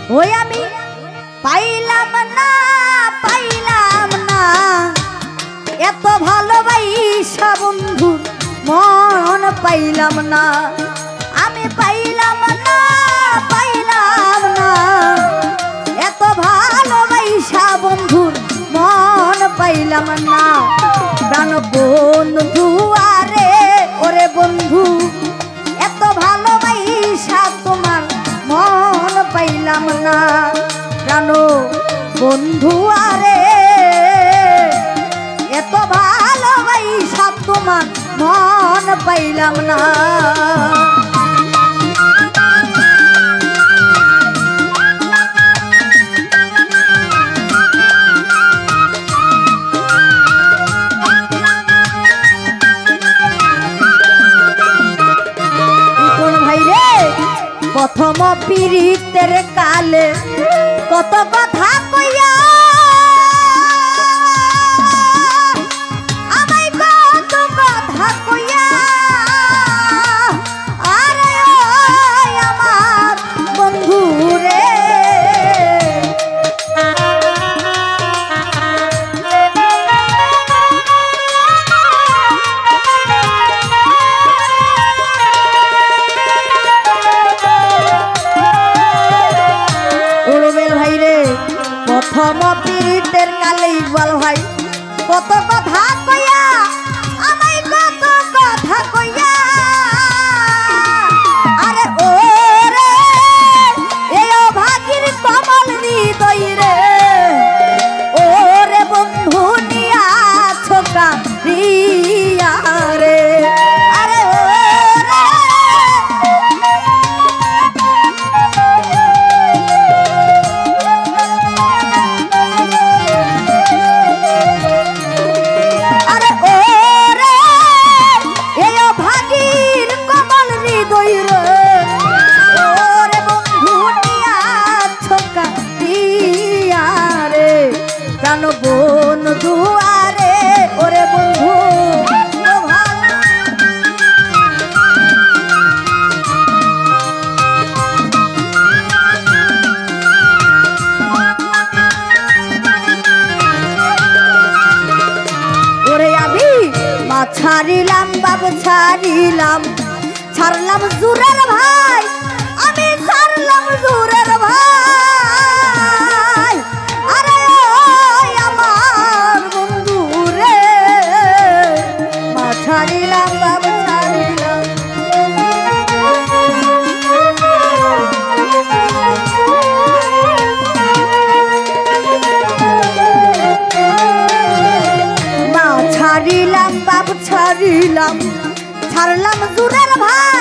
ওই আমি পাইলাম না এত ভালোবাসা বন্ধু মন পাইলাম না আমি পাইলাম না এত ভালোবাসা বন্ধু মন পাইলাম না প্রাণ বন্ধু আরে ওরে বন্ধু এত ভালোবাসা তোমার মন পাইলাম না প্রাণ বন্ধু আরে এত ভালোবাসা তোমার মন পাইলাম না প্রথম পীড়িতের কালে কত কথা কইয়া আমায় কত কথা কইয়া আরে আমার বন্ধু রে প্রথম পীড়িতের কালে ইকবাল ভাই কত কথা কইয়া আমায় কত কথা কইয়া আরে ও রে এই অভাগীর কমল হৃদয় রে ও রে বন্ধু নিয়া ছোকা রিয়া রে আরে ও রে প্রাণ বন্ধু আরে ওরে বন্ধু ওরে আমি মা ছাড়িলাম বাবু ছাড়লাম জুরের ভাই আমি ছাড়লাম জুরের ভাই আরে আমার বন্ধু রে মা ছাড়িলাম বাবু ছাড়িলাম মা ছাড়িলাম বাবু ছাড়লাম জুরের ভাই